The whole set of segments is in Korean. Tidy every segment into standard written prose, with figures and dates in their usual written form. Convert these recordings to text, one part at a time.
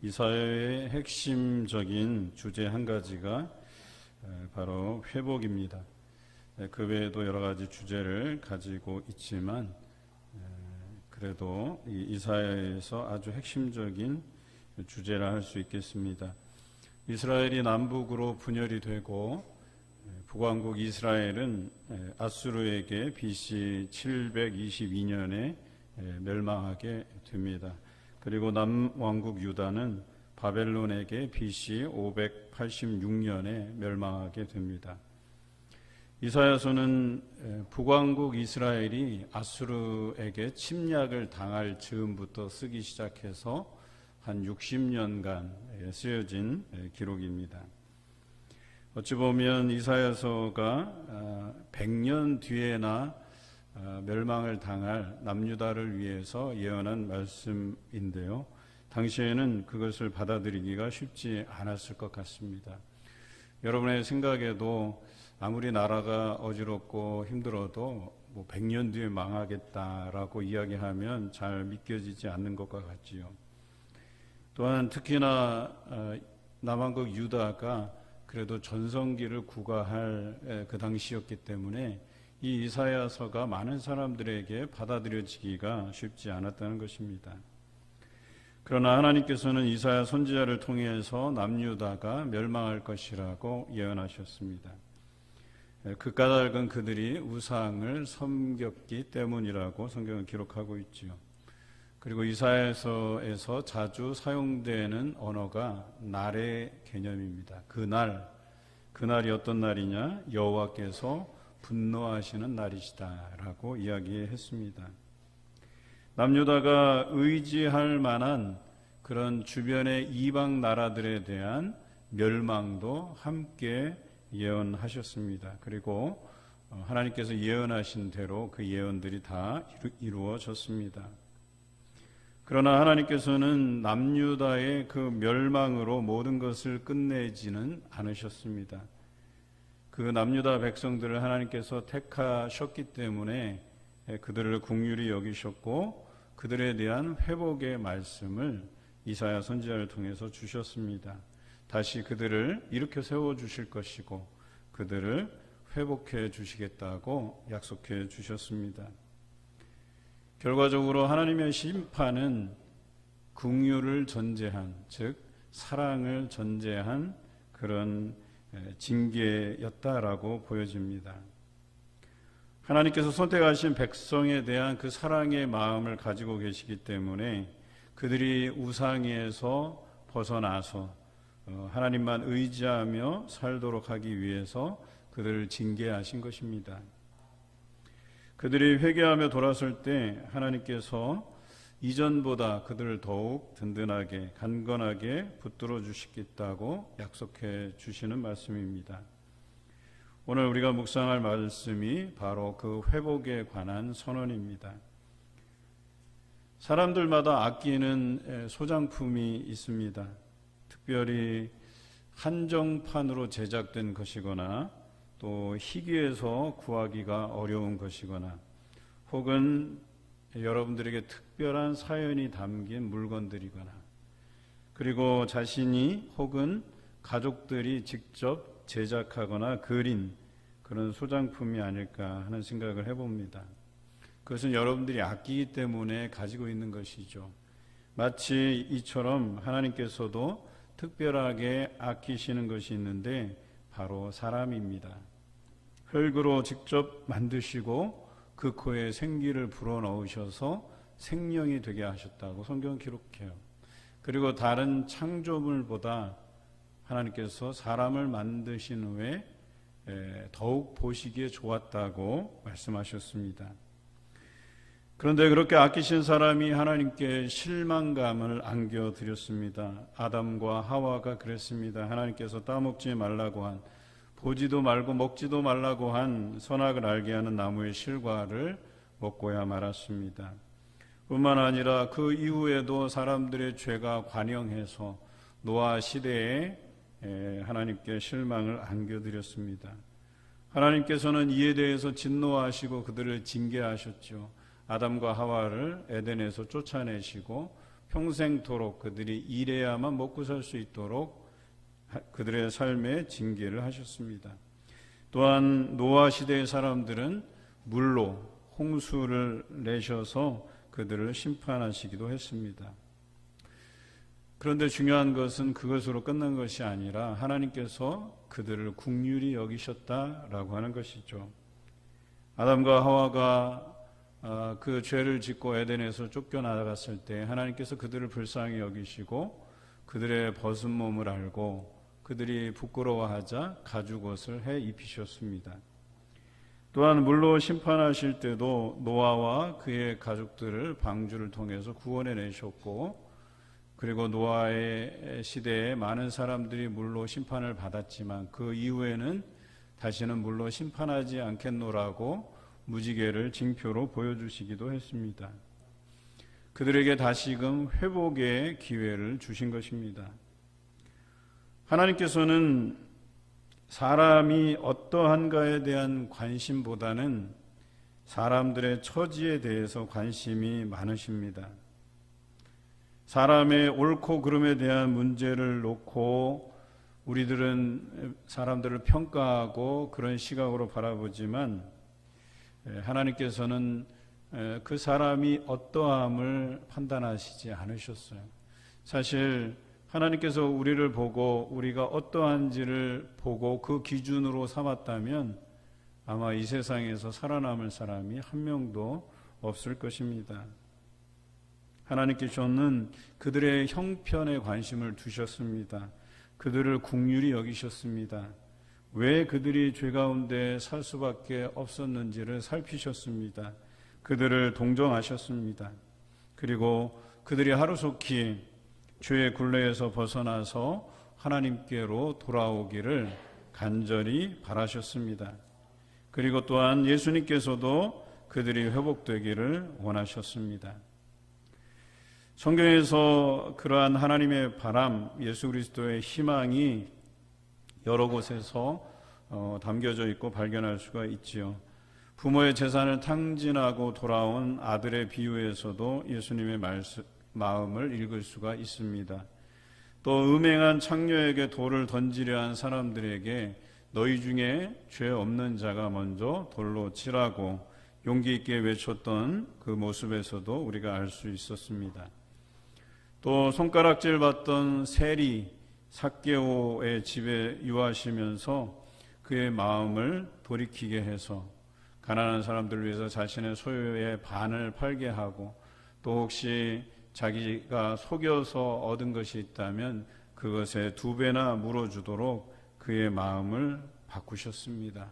이사야의 핵심적인 주제 한 가지가 바로 회복입니다. 그 외에도 여러 가지 주제를 가지고 있지만 그래도 이사야에서 아주 핵심적인 주제라 할 수 있겠습니다. 이스라엘이 남북으로 분열이 되고 북왕국 이스라엘은 아수르에게 BC 722년에 멸망하게 됩니다. 그리고 남왕국 유다는 바벨론에게 BC 586년에 멸망하게 됩니다. 이사야서는 북왕국 이스라엘이 아수르에게 침략을 당할 즈음부터 쓰기 시작해서 한 60년간 쓰여진 기록입니다. 어찌 보면 이사야서가 100년 뒤에나 멸망을 당할 남유다를 위해서 예언한 말씀인데요. 당시에는 그것을 받아들이기가 쉽지 않았을 것 같습니다. 여러분의 생각에도 아무리 나라가 어지럽고 힘들어도 100년 뒤에 망하겠다라고 이야기하면 잘 믿겨지지 않는 것과 같지요. 또한 특히나 남왕국 유다가 그래도 전성기를 구가할 그 당시였기 때문에 이 이사야서가 많은 사람들에게 받아들여지기가 쉽지 않았다는 것입니다. 그러나 하나님께서는 이사야 선지자를 통해서 남유다가 멸망할 것이라고 예언하셨습니다. 그 까닭은 그들이 우상을 섬겼기 때문이라고 성경은 기록하고 있지요. 그리고 이사야서에서 자주 사용되는 언어가 날의 개념입니다. 그날이 어떤 날이냐? 여호와께서 분노하시는 날이시다라고 이야기했습니다. 남유다가 의지할 만한 그런 주변의 이방 나라들에 대한 멸망도 함께 예언하셨습니다. 그리고 하나님께서 예언하신 대로 그 예언들이 다 이루어졌습니다. 그러나 하나님께서는 남유다의 그 멸망으로 모든 것을 끝내지는 않으셨습니다. 그 남유다 백성들을 하나님께서 택하셨기 때문에 그들을 긍휼히 여기셨고 그들에 대한 회복의 말씀을 이사야 선지자를 통해서 주셨습니다. 다시 그들을 일으켜 세워주실 것이고 그들을 회복해 주시겠다고 약속해 주셨습니다. 결과적으로 하나님의 심판은 긍휼을 전제한, 즉 사랑을 전제한 그런 징계였다라고 보여집니다. 하나님께서 선택하신 백성에 대한 그 사랑의 마음을 가지고 계시기 때문에 그들이 우상에서 벗어나서 하나님만 의지하며 살도록 하기 위해서 그들을 징계하신 것입니다. 그들이 회개하며 돌아설 때 하나님께서 이전보다 그들을 더욱 든든하게 강건하게 붙들어 주시겠다고 약속해 주시는 말씀입니다. 오늘 우리가 묵상할 말씀이 바로 그 회복에 관한 선언입니다. 사람들마다 아끼는 소장품이 있습니다. 특별히 한정판으로 제작된 것이거나 또 희귀해서 구하기가 어려운 것이거나 혹은 여러분들에게 특별한 사연이 담긴 물건들이거나 그리고 자신이 혹은 가족들이 직접 제작하거나 그린 그런 소장품이 아닐까 하는 생각을 해봅니다. 그것은 여러분들이 아끼기 때문에 가지고 있는 것이죠. 마치 이처럼 하나님께서도 특별하게 아끼시는 것이 있는데 바로 사람입니다. 흙으로 직접 만드시고 그 코에 생기를 불어넣으셔서 생명이 되게 하셨다고 성경은 기록해요. 그리고 다른 창조물보다 하나님께서 사람을 만드신 후에 더욱 보시기에 좋았다고 말씀하셨습니다. 그런데 그렇게 아끼신 사람이 하나님께 실망감을 안겨드렸습니다. 아담과 하와가 그랬습니다. 하나님께서 따먹지 말라고 한, 보지도 말고 먹지도 말라고 한 선악을 알게 하는 나무의 실과를 먹고야 말았습니다. 뿐만 아니라 그 이후에도 사람들의 죄가 관영해서 노아 시대에 하나님께 실망을 안겨드렸습니다. 하나님께서는 이에 대해서 진노하시고 그들을 징계하셨죠. 아담과 하와를 에덴에서 쫓아내시고 평생토록 그들이 일해야만 먹고 살 수 있도록 그들의 삶에 징계를 하셨습니다. 또한 노아 시대의 사람들은 물로 홍수를 내셔서 그들을 심판하시기도 했습니다. 그런데 중요한 것은 그것으로 끝난 것이 아니라 하나님께서 그들을 긍휼히 여기셨다라고 하는 것이죠. 아담과 하와가 그 죄를 짓고 에덴에서 쫓겨나갔을 때 하나님께서 그들을 불쌍히 여기시고 그들의 벗은 몸을 알고 그들이 부끄러워하자 가죽옷을 해 입히셨습니다. 또한 물로 심판하실 때도 노아와 그의 가족들을 방주를 통해서 구원해 내셨고, 그리고 노아의 시대에 많은 사람들이 물로 심판을 받았지만 그 이후에는 다시는 물로 심판하지 않겠노라고 무지개를 징표로 보여주시기도 했습니다. 그들에게 다시금 회복의 기회를 주신 것입니다. 하나님께서는 사람이 어떠한가에 대한 관심보다는 사람들의 처지에 대해서 관심이 많으십니다. 사람의 옳고 그름에 대한 문제를 놓고 우리들은 사람들을 평가하고 그런 시각으로 바라보지만 하나님께서는 그 사람이 어떠함을 판단하시지 않으셨어요. 사실 하나님께서 우리를 보고 우리가 어떠한지를 보고 그 기준으로 삼았다면 아마 이 세상에서 살아남을 사람이 한 명도 없을 것입니다. 하나님께서는 그들의 형편에 관심을 두셨습니다. 그들을 긍휼히 여기셨습니다. 왜 그들이 죄 가운데 살 수밖에 없었는지를 살피셨습니다. 그들을 동정하셨습니다. 그리고 그들이 하루속히 죄의 굴레에서 벗어나서 하나님께로 돌아오기를 간절히 바라셨습니다. 그리고 또한 예수님께서도 그들이 회복되기를 원하셨습니다. 성경에서 그러한 하나님의 바람, 예수 그리스도의 희망이 여러 곳에서 담겨져 있고 발견할 수가 있지요. 부모의 재산을 탕진하고 돌아온 아들의 비유에서도 예수님의 마음을 읽을 수가 있습니다. 또 음행한 창녀에게 돌을 던지려 한 사람들에게 너희 중에 죄 없는 자가 먼저 돌로 치라고 용기 있게 외쳤던 그 모습에서도 우리가 알 수 있었습니다. 또 손가락질 받던 세리 삭개오의 집에 유하시면서 그의 마음을 돌이키게 해서 가난한 사람들을 위해서 자신의 소유의 반을 팔게 하고, 또 혹시 자기가 속여서 얻은 것이 있다면 그것의 2배나 물어주도록 그의 마음을 바꾸셨습니다.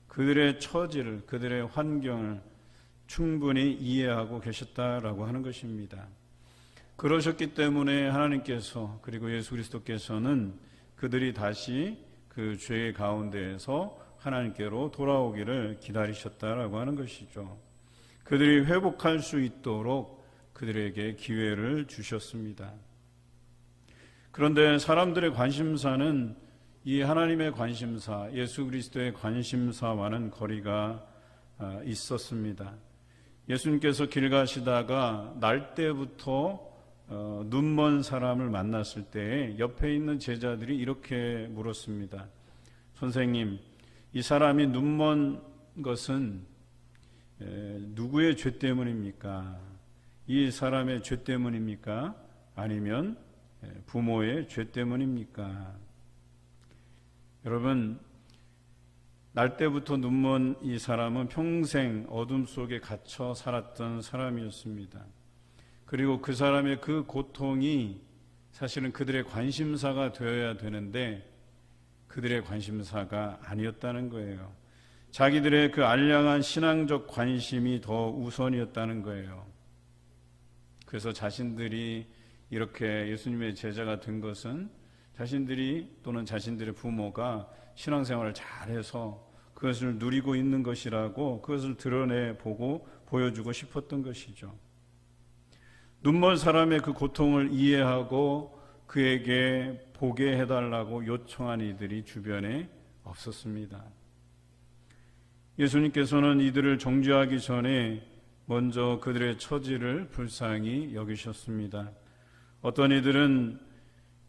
그들의 처지를, 그들의 환경을 충분히 이해하고 계셨다라고 하는 것입니다. 그러셨기 때문에 하나님께서, 그리고 예수 그리스도께서는 그들이 다시 그 죄의 가운데에서 하나님께로 돌아오기를 기다리셨다라고 하는 것이죠. 그들이 회복할 수 있도록 그들에게 기회를 주셨습니다. 그런데 사람들의 관심사는 이 하나님의 관심사, 예수 그리스도의 관심사와는 거리가 있었습니다. 예수님께서 길 가시다가 날 때부터 눈먼 사람을 만났을 때 옆에 있는 제자들이 이렇게 물었습니다. 선생님, 이 사람이 눈먼 것은 누구의 죄 때문입니까? 이 사람의 죄 때문입니까? 아니면 부모의 죄 때문입니까? 여러분, 날 때부터 눈먼 이 사람은 평생 어둠 속에 갇혀 살았던 사람이었습니다. 그리고 그 사람의 그 고통이 사실은 그들의 관심사가 되어야 되는데 그들의 관심사가 아니었다는 거예요. 자기들의 그 알량한 신앙적 관심이 더 우선이었다는 거예요. 그래서 자신들이 이렇게 예수님의 제자가 된 것은 자신들이 또는 자신들의 부모가 신앙생활을 잘해서 그것을 누리고 있는 것이라고 그것을 드러내보고 보여주고 싶었던 것이죠. 눈먼 사람의 그 고통을 이해하고 그에게 보게 해달라고 요청한 이들이 주변에 없었습니다. 예수님께서는 이들을 정죄하기 전에 먼저 그들의 처지를 불쌍히 여기셨습니다. 어떤 이들은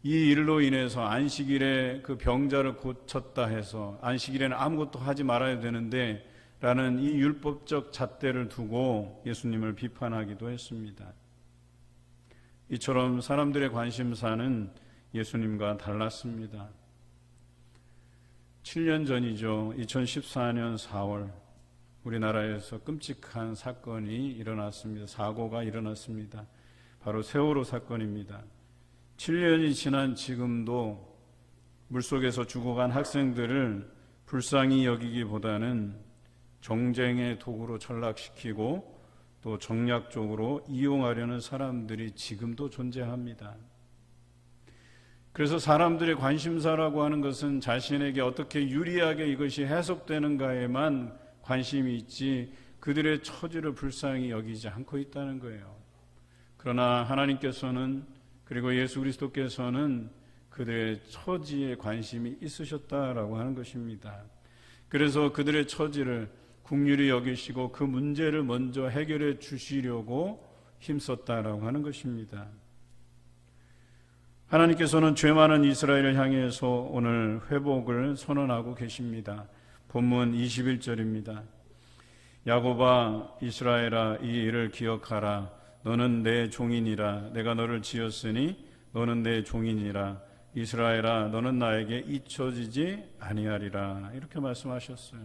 이 일로 인해서 안식일에 그 병자를 고쳤다 해서 안식일에는 아무것도 하지 말아야 되는데 라는 이 율법적 잣대를 두고 예수님을 비판하기도 했습니다. 이처럼 사람들의 관심사는 예수님과 달랐습니다. 7년 전이죠. 2014년 4월 우리나라에서 끔찍한 사건이 일어났습니다. 사고가 일어났습니다. 바로 세월호 사건입니다. 7년이 지난 지금도 물속에서 죽어간 학생들을 불쌍히 여기기보다는 정쟁의 도구로 전락시키고 또 정략적으로 이용하려는 사람들이 지금도 존재합니다. 그래서 사람들의 관심사라고 하는 것은 자신에게 어떻게 유리하게 이것이 해석되는가에만 관심이 있지 그들의 처지를 불쌍히 여기지 않고 있다는 거예요. 그러나 하나님께서는 그리고 예수 그리스도께서는 그들의 처지에 관심이 있으셨다라고 하는 것입니다. 그래서 그들의 처지를 긍휼히 여기시고 그 문제를 먼저 해결해 주시려고 힘썼다라고 하는 것입니다. 하나님께서는 죄 많은 이스라엘을 향해서 오늘 회복을 선언하고 계십니다. 본문 21절입니다. 야곱아 이스라엘아 이 일을 기억하라. 너는 내 종이니라. 내가 너를 지었으니 너는 내 종이니라. 이스라엘아 너는 나에게 잊혀지지 아니하리라. 이렇게 말씀하셨어요.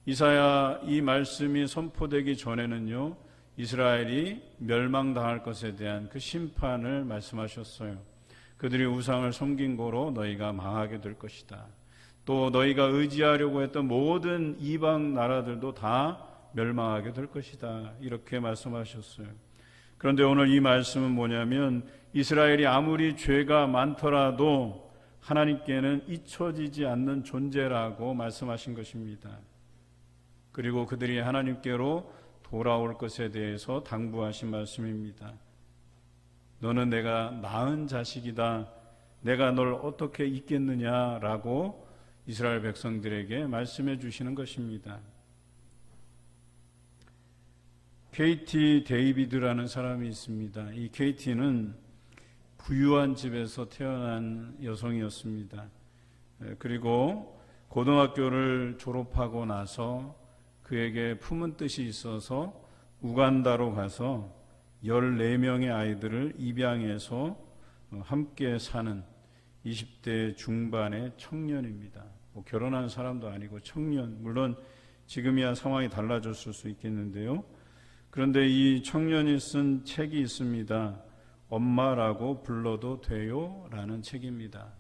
이사야 이 말씀이 선포되기 전에는요, 이스라엘이 멸망당할 것에 대한 그 심판을 말씀하셨어요. 그들이 우상을 섬긴 고로 너희가 망하게 될 것이다. 또 너희가 의지하려고 했던 모든 이방 나라들도 다 멸망하게 될 것이다. 이렇게 말씀하셨어요. 그런데 오늘 이 말씀은 뭐냐면 이스라엘이 아무리 죄가 많더라도 하나님께는 잊혀지지 않는 존재라고 말씀하신 것입니다. 그리고 그들이 하나님께로 돌아올 것에 대해서 당부하신 말씀입니다. 너는 내가 낳은 자식이다. 내가 널 어떻게 잊겠느냐라고 이스라엘 백성들에게 말씀해 주시는 것입니다. KT 데이비드라는 사람이 있습니다. 이 KT는 부유한 집에서 태어난 여성이었습니다. 그리고 고등학교를 졸업하고 나서 그에게 품은 뜻이 있어서 우간다로 가서 14명의 아이들을 입양해서 함께 사는 20대 중반의 청년입니다. 뭐 결혼한 사람도 아니고 청년, 물론 지금이야 상황이 달라졌을 수 있겠는데요. 그런데 이 청년이 쓴 책이 있습니다. 엄마라고 불러도 돼요? 라는 책입니다.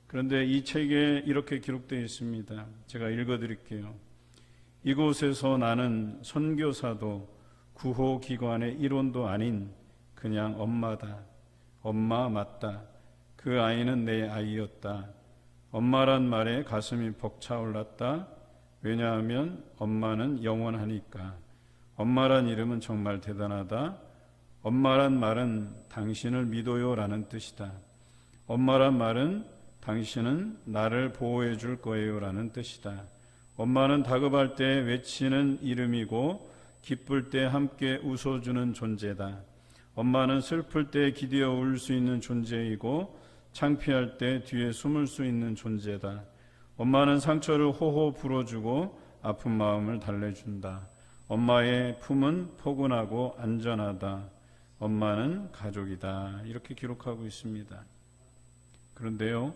그런데 이 책에 이렇게 기록되어 있습니다. 제가 읽어드릴게요. 이곳에서 나는 선교사도 구호기관의 일원도 아닌 그냥 엄마다. 엄마 맞다. 그 아이는 내 아이였다. 엄마란 말에 가슴이 벅차올랐다. 왜냐하면 엄마는 영원하니까. 엄마란 이름은 정말 대단하다. 엄마란 말은 당신을 믿어요 라는 뜻이다. 엄마란 말은 당신은 나를 보호해 줄 거예요 라는 뜻이다. 엄마는 다급할 때 외치는 이름이고 기쁠 때 함께 웃어주는 존재다. 엄마는 슬플 때 기대어 울 수 있는 존재이고 창피할 때 뒤에 숨을 수 있는 존재다. 엄마는 상처를 호호 불어주고 아픈 마음을 달래준다. 엄마의 품은 포근하고 안전하다. 엄마는 가족이다. 이렇게 기록하고 있습니다. 그런데요,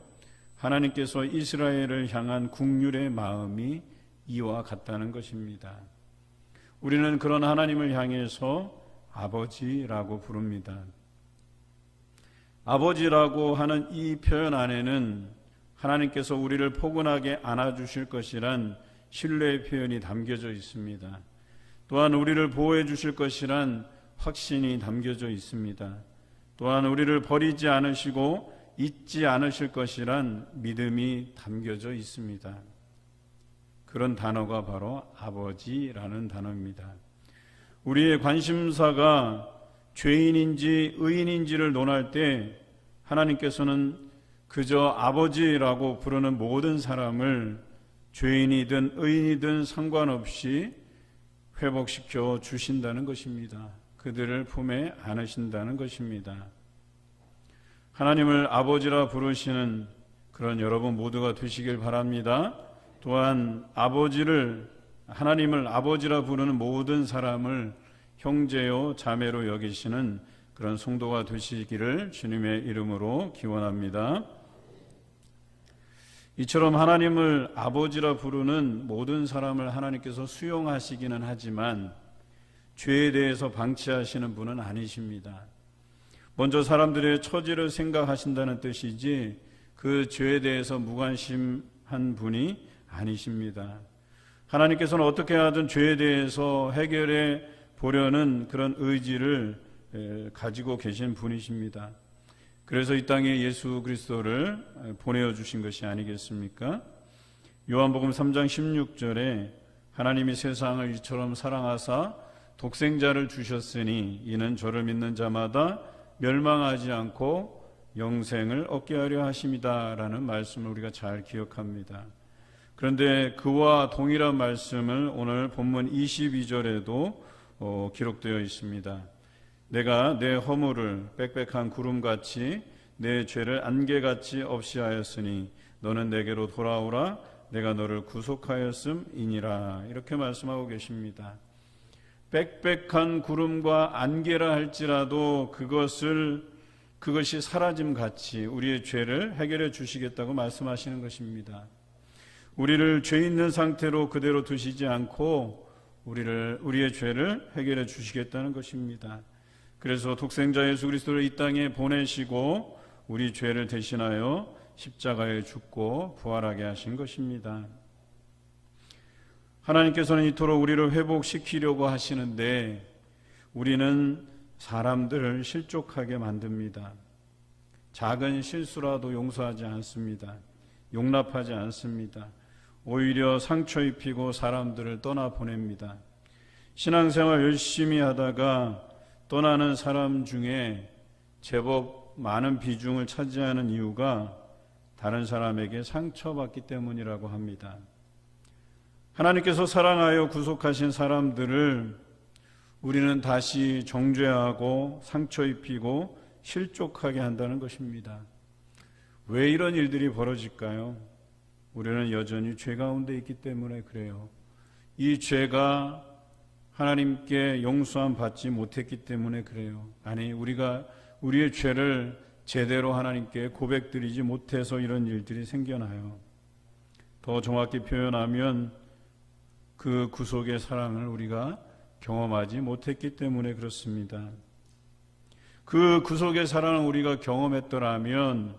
하나님께서 이스라엘을 향한 긍휼의 마음이 이와 같다는 것입니다. 우리는 그런 하나님을 향해서 아버지라고 부릅니다. 아버지라고 하는 이 표현 안에는 하나님께서 우리를 포근하게 안아주실 것이란 신뢰의 표현이 담겨져 있습니다. 또한 우리를 보호해 주실 것이란 확신이 담겨져 있습니다. 또한 우리를 버리지 않으시고 잊지 않으실 것이란 믿음이 담겨져 있습니다. 그런 단어가 바로 아버지라는 단어입니다. 우리의 관심사가 죄인인지 의인인지를 논할 때 하나님께서는 그저 아버지라고 부르는 모든 사람을 죄인이든 의인이든 상관없이 회복시켜 주신다는 것입니다. 그들을 품에 안으신다는 것입니다. 하나님을 아버지라 부르시는 그런 여러분 모두가 되시길 바랍니다. 또한 하나님을 아버지라 부르는 모든 사람을 형제요 자매로 여기시는 그런 성도가 되시기를 주님의 이름으로 기원합니다. 이처럼 하나님을 아버지라 부르는 모든 사람을 하나님께서 수용하시기는 하지만 죄에 대해서 방치하시는 분은 아니십니다. 먼저 사람들의 처지를 생각하신다는 뜻이지 그 죄에 대해서 무관심한 분이 아니십니다. 하나님께서는 어떻게 하든 죄에 대해서 해결해 보려는 그런 의지를 가지고 계신 분이십니다. 그래서 이 땅에 예수 그리스도를 보내어 주신 것이 아니겠습니까? 요한복음 3장 16절에 하나님이 세상을 이처럼 사랑하사 독생자를 주셨으니 이는 저를 믿는 자마다 멸망하지 않고 영생을 얻게 하려 하심이다 라는 말씀을 우리가 잘 기억합니다. 그런데 그와 동일한 말씀을 오늘 본문 22절에도 기록되어 있습니다. 내가 내 허물을 빽빽한 구름같이 내 죄를 안개같이 없이 하였으니 너는 내게로 돌아오라 내가 너를 구속하였음이니라 이렇게 말씀하고 계십니다. 빽빽한 구름과 안개라 할지라도 그것이 사라짐같이 우리의 죄를 해결해 주시겠다고 말씀하시는 것입니다. 우리를 죄 있는 상태로 그대로 두시지 않고 우리의 죄를 해결해 주시겠다는 것입니다. 그래서 독생자 예수 그리스도를 이 땅에 보내시고 우리 죄를 대신하여 십자가에 죽고 부활하게 하신 것입니다. 하나님께서는 이토록 우리를 회복시키려고 하시는데 우리는 사람들을 실족하게 만듭니다. 작은 실수라도 용서하지 않습니다. 용납하지 않습니다. 오히려 상처 입히고 사람들을 떠나보냅니다. 신앙생활 열심히 하다가 떠나는 사람 중에 제법 많은 비중을 차지하는 이유가 다른 사람에게 상처받기 때문이라고 합니다. 하나님께서 사랑하여 구속하신 사람들을 우리는 다시 정죄하고 상처 입히고 실족하게 한다는 것입니다. 왜 이런 일들이 벌어질까요? 우리는 여전히 죄 가운데 있기 때문에 그래요. 이 죄가 하나님께 용서함 받지 못했기 때문에 그래요. 아니, 우리가 우리의 죄를 제대로 하나님께 고백드리지 못해서 이런 일들이 생겨나요. 더 정확히 표현하면 그 구속의 사랑을 우리가 경험하지 못했기 때문에 그렇습니다. 그 구속의 사랑을 우리가 경험했더라면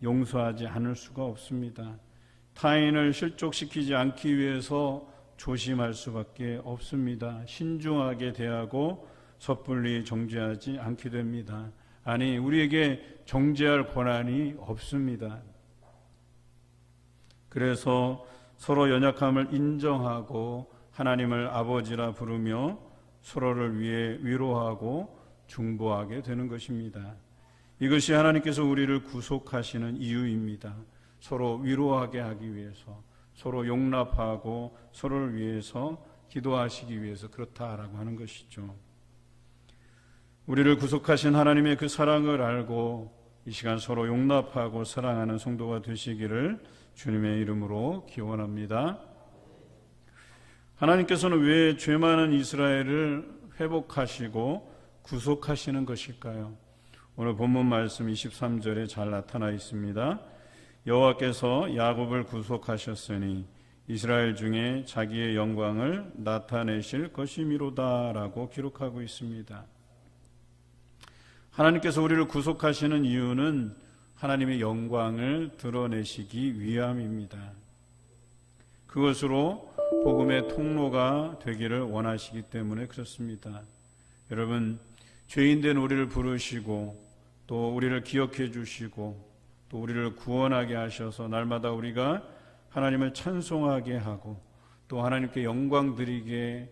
용서하지 않을 수가 없습니다. 타인을 실족시키지 않기 위해서 조심할 수밖에 없습니다. 신중하게 대하고 섣불리 정죄하지 않게 됩니다. 아니, 우리에게 정죄할 권한이 없습니다. 그래서 서로 연약함을 인정하고 하나님을 아버지라 부르며 서로를 위해 위로하고 중보하게 되는 것입니다. 이것이 하나님께서 우리를 구속하시는 이유입니다. 서로 위로하게 하기 위해서, 서로 용납하고 서로를 위해서 기도하시기 위해서 그렇다라고 하는 것이죠. 우리를 구속하신 하나님의 그 사랑을 알고 이 시간 서로 용납하고 사랑하는 성도가 되시기를 주님의 이름으로 기원합니다. 하나님께서는 왜 죄 많은 이스라엘을 회복하시고 구속하시는 것일까요? 오늘 본문 말씀 23절에 잘 나타나 있습니다. 여호와께서 야곱을 구속하셨으니 이스라엘 중에 자기의 영광을 나타내실 것이미로다라고 기록하고 있습니다. 하나님께서 우리를 구속하시는 이유는 하나님의 영광을 드러내시기 위함입니다. 그것으로 복음의 통로가 되기를 원하시기 때문에 그렇습니다. 여러분, 죄인된 우리를 부르시고 또 우리를 기억해 주시고 또 우리를 구원하게 하셔서 날마다 우리가 하나님을 찬송하게 하고 또 하나님께 영광 드리게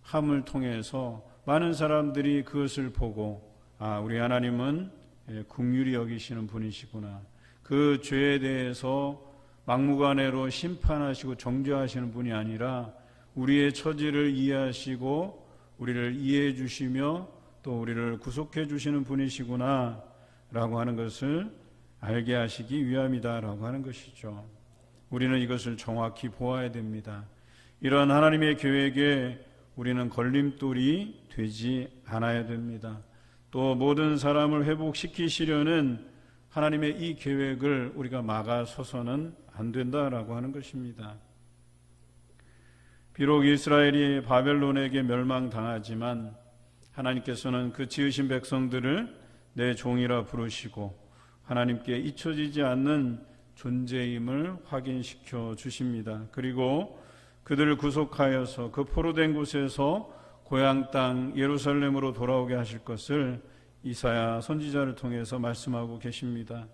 함을 통해서 많은 사람들이 그것을 보고 우리 하나님은 긍휼히 여기시는 분이시구나. 그 죄에 대해서 막무가내로 심판하시고 정죄하시는 분이 아니라 우리의 처지를 이해하시고 우리를 이해해 주시며 또 우리를 구속해 주시는 분이시구나 라고 하는 것을 알게 하시기 위함이다라고 하는 것이죠. 우리는 이것을 정확히 보아야 됩니다. 이러한 하나님의 계획에 우리는 걸림돌이 되지 않아야 됩니다. 또 모든 사람을 회복시키시려는 하나님의 이 계획을 우리가 막아서서는 안 된다라고 하는 것입니다. 비록 이스라엘이 바벨론에게 멸망당하지만 하나님께서는 그 지으신 백성들을 내 종이라 부르시고 하나님께 잊혀지지 않는 존재임을 확인시켜 주십니다. 그리고 그들을 구속하여서 그 포로된 곳에서 고향 땅 예루살렘으로 돌아오게 하실 것을 이사야 선지자를 통해서 말씀하고 계십니다.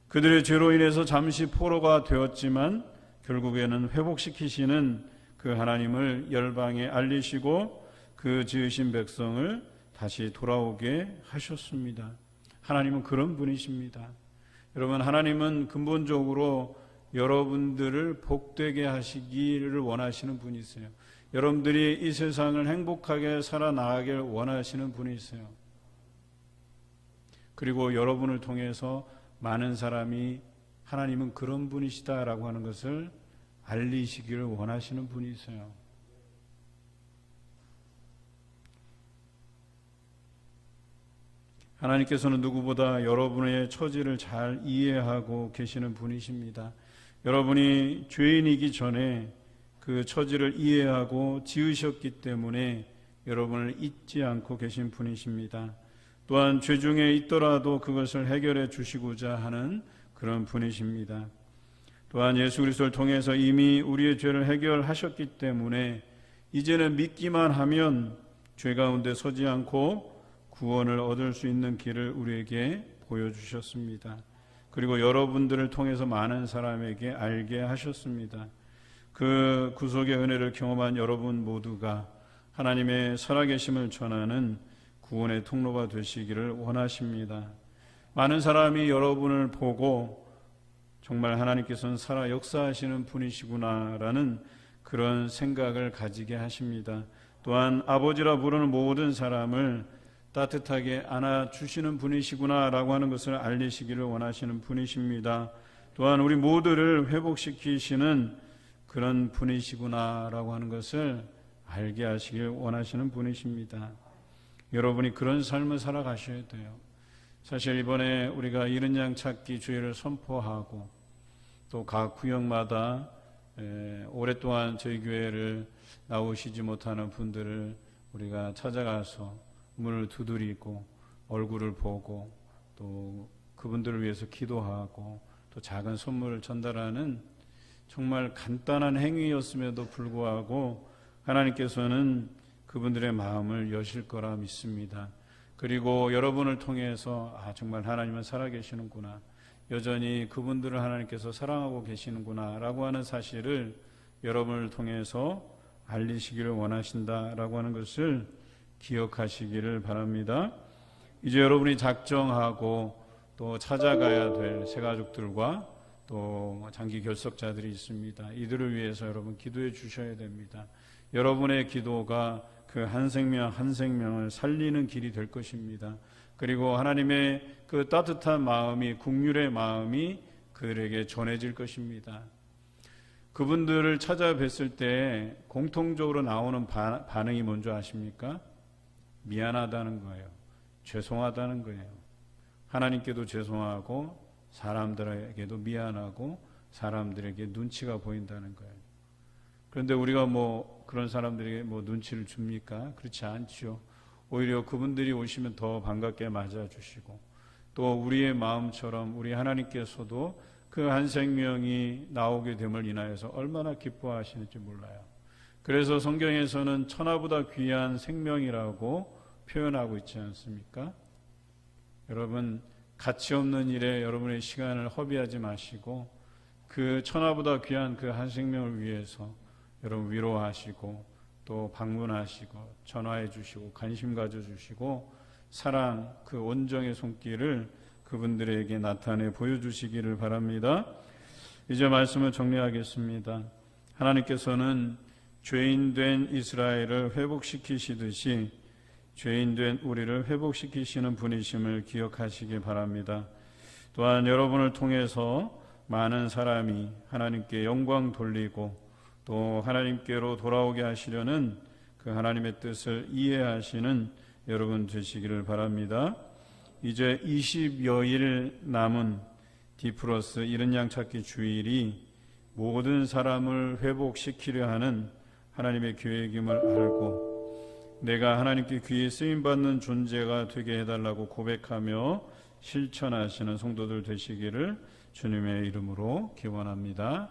그들의 죄로 인해서 잠시 포로가 되었지만 결국에는 회복시키시는 그 하나님을 열방에 알리시고 그 지으신 백성을 다시 돌아오게 하셨습니다. 하나님은 그런 분이십니다. 여러분, 하나님은 근본적으로 여러분들을 복되게 하시기를 원하시는 분이세요. 여러분들이 이 세상을 행복하게 살아나가길 원하시는 분이세요. 그리고 여러분을 통해서 많은 사람이 하나님은 그런 분이시다라고 하는 것을 알리시기를 원하시는 분이세요. 하나님께서는 누구보다 여러분의 처지를 잘 이해하고 계시는 분이십니다. 여러분이 죄인이기 전에 그 처지를 이해하고 지으셨기 때문에 여러분을 잊지 않고 계신 분이십니다. 또한 죄 중에 있더라도 그것을 해결해 주시고자 하는 그런 분이십니다. 또한 예수 그리스도를 통해서 이미 우리의 죄를 해결하셨기 때문에 이제는 믿기만 하면 죄 가운데 서지 않고 구원을 얻을 수 있는 길을 우리에게 보여주셨습니다. 그리고 여러분들을 통해서 많은 사람에게 알게 하셨습니다. 그 구속의 은혜를 경험한 여러분 모두가 하나님의 살아계심을 전하는 구원의 통로가 되시기를 원하십니다. 많은 사람이 여러분을 보고 정말 하나님께서는 살아 역사하시는 분이시구나라는 그런 생각을 가지게 하십니다. 또한 아버지라 부르는 모든 사람을 따뜻하게 안아주시는 분이시구나라고 하는 것을 알리시기를 원하시는 분이십니다. 또한 우리 모두를 회복시키시는 그런 분이시구나라고 하는 것을 알게 하시길 원하시는 분이십니다. 여러분이 그런 삶을 살아가셔야 돼요. 사실 이번에 우리가 이른 양 찾기 주일을 선포하고 또 각 구역마다 오랫동안 저희 교회를 나오시지 못하는 분들을 우리가 찾아가서 문을 두드리고 얼굴을 보고 또 그분들을 위해서 기도하고 또 작은 선물을 전달하는 정말 간단한 행위였음에도 불구하고 하나님께서는 그분들의 마음을 여실 거라 믿습니다. 그리고 여러분을 통해서 정말 하나님은 살아계시는구나, 여전히 그분들을 하나님께서 사랑하고 계시는구나 라고 하는 사실을 여러분을 통해서 알리시기를 원하신다라고 하는 것을 기억하시기를 바랍니다. 이제 여러분이 작정하고 또 찾아가야 될 새가족들과 또 장기 결석자들이 있습니다. 이들을 위해서 여러분 기도해 주셔야 됩니다. 여러분의 기도가 그 한 생명 한 생명을 살리는 길이 될 것입니다. 그리고 하나님의 그 따뜻한 마음이, 긍휼의 마음이 그들에게 전해질 것입니다. 그분들을 찾아뵀을 때 공통적으로 나오는 반응이 뭔지 아십니까? 미안하다는 거예요. 죄송하다는 거예요. 하나님께도 죄송하고 사람들에게도 미안하고 사람들에게 눈치가 보인다는 거예요. 그런데 우리가 그런 사람들에게 눈치를 줍니까? 그렇지 않죠. 오히려 그분들이 오시면 더 반갑게 맞아주시고 또 우리의 마음처럼 우리 하나님께서도 그 한 생명이 나오게 됨을 인하여서 얼마나 기뻐하시는지 몰라요. 그래서 성경에서는 천하보다 귀한 생명이라고 표현하고 있지 않습니까? 여러분, 가치 없는 일에 여러분의 시간을 허비하지 마시고 그 천하보다 귀한 그 한 생명을 위해서 여러분 위로하시고 또 방문하시고 전화해 주시고 관심 가져주시고 사랑, 그 온정의 손길을 그분들에게 나타내 보여주시기를 바랍니다. 이제 말씀을 정리하겠습니다. 하나님께서는 죄인된 이스라엘을 회복시키시듯이 죄인된 우리를 회복시키시는 분이심을 기억하시기 바랍니다. 또한 여러분을 통해서 많은 사람이 하나님께 영광 돌리고 또 하나님께로 돌아오게 하시려는 그 하나님의 뜻을 이해하시는 여러분 되시기를 바랍니다. 이제 20여일 남은 D+ 이른 양 찾기 주일이 모든 사람을 회복시키려 하는 하나님의 계획임을 알고 내가 하나님께 귀히 쓰임받는 존재가 되게 해달라고 고백하며 실천하시는 성도들 되시기를 주님의 이름으로 기원합니다.